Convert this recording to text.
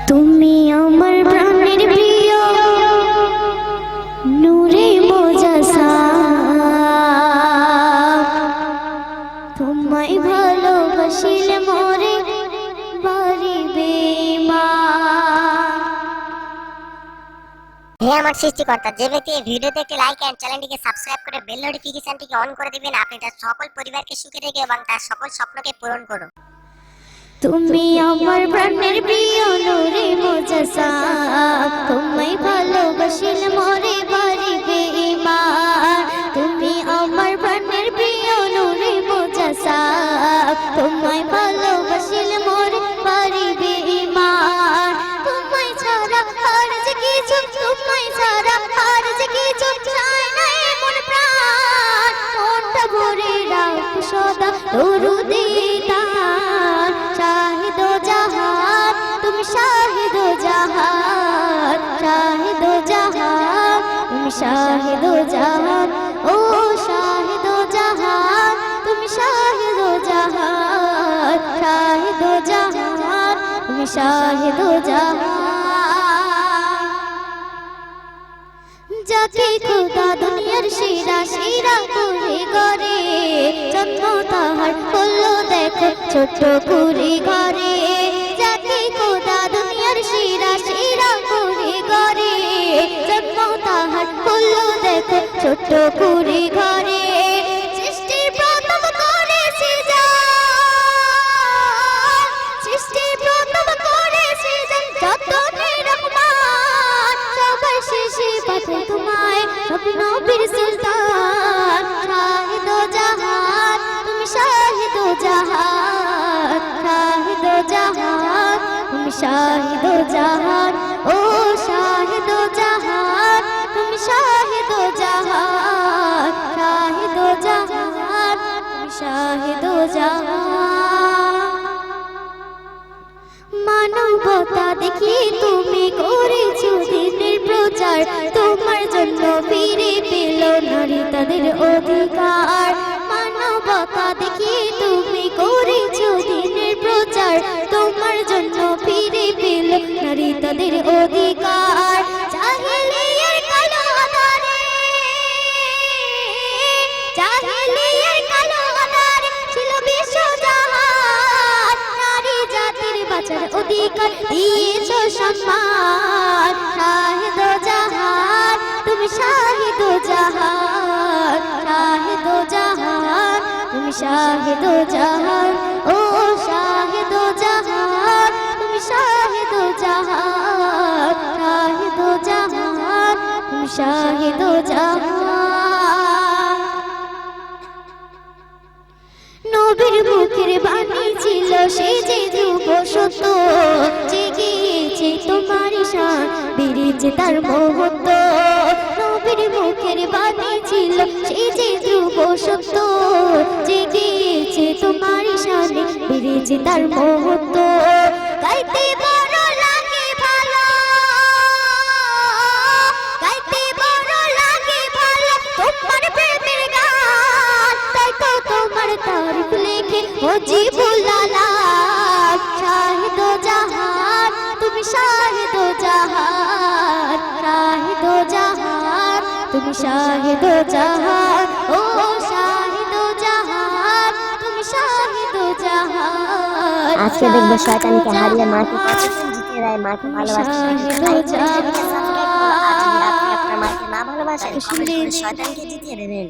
তুমি আমার প্রাণের প্রিয় নূরে মোজাসা, তোমায় ভালোবাসিলে মরে বাড়িবে মা। হে আমার সৃষ্টিকর্তা, যে ব্যক্তি এই ভিডিওতে একটি লাইক এন্ড চ্যানেলটিকে সাবস্ক্রাইব করে বেল নোটিফিকেশনটিকে অন করে দিবেন, আপনি তার সকল পরিবারকে সুখে রেখে এবং তার সকল স্বপ্নকে পূরণ করুন। তুমি আমার প্রাণের প্রিয় নূরে মোজাসা, তোমায় ভালোবাসিলে মরে বাড়িবে মা। তুমি আমার প্রাণের প্রিয় নূরে মোজাসা, তোমায় ভালোবাসিলে মরে বাড়িবে মা। তোমায় ছাড়া আর যে কিছু, তোমায় ছাড়া আর যে কিছু চাই না এমন প্রাণ। মনটা ভরে রাখ সদা দরুদে তার, শাহিদ জাহান তুমি শাহিদ জাহান, শাহিদ জাহান তুমি শাহিদ জাহান, ও শাহিদ জাহান তুমি শাহিদ জাহান, শাহিদ জাহান তুমি শাহিদ জাহান। যাকে খোদা দুনিয়ার সেরা সেরা করে গড়ে, জন্ম তাহার করলো দেখো ছোট করে ঘরে। যাকে খোদা দুনিয়ার সেরা সেরা করে গড়ে, জন্ম তাহার করলো দেখো ছোট করে ঘরে। সৃষ্টির প্রথম করেছে জান, সৃষ্টির প্রথম করেছে জান, যতনে রহমান সবার শেষে পাঠাই তোমায় নবী নবীর সুলতান। শাহিদ জাহান তুমি শাহিদ জাহান, শাহিদ জাহান তুমি শাহিদ জাহান, ও শাহিদ জাহান তুমি শাহিদ জাহান, শাহিদ জাহান তুমি শাহিদ জাহান। মানবতা দেখি তুমি করেছো দিনের প্রচার, তোমার জন্য ফিরে পেল নারী তাদের অধিকার। মানবতা দেখি তুমি করেছো দিনের প্রচার, তোমার জন্য ফিরে পেল নারী তাদের অধিকার। জাহেলিয়ার কালো আঁধারে, জাহেলিয়ার কালো আঁধারে ছিল বিশ্বজাহান, নারী জাতির বাঁচার অধিকার দিয়েছো সম্মান। শাহিদ জাহান তুমি শাহিদ জাহান, শাহিদ জাহান তুমি শাহিদ জাহান, ও শাহিদ জাহান তুমি শাহিদ জাহান, শাহিদ জাহান তুমি শাহিদ জাহান। নবীর মুখের বাণী ছিল সে যে ধ্রুব সত্য, জেগেছে তোমার শান বেড়েছে তার মহত্ব। নবীর মুখের বাণী ছিল সে যে ধ্রুব সত্য, জেগেছে তোমার শান বেড়েছে তার মহত্ব। গাইতে বড় লাগে ভালো, গাইতে বড় লাগে ভালো তোমার প্রেমের গান, তাই তো তোমার তারিফ লিখে মুজিবুল আলাম। শাহিদ জাহান তুমি শাহিদ জাহান, শাহিদ জাহান তুমি শাহিদ জাহান, ও শাহিদ জাহান তুমি শাহিদ জাহান। আজকে দেখবো শয়তানকে হারিয়ে মাকে জিতে দেয়, মাকে ভালোবাসে। আপনার মাকে না ভালোবাসেন, শয়তানকে জিতিয়ে দেবেন।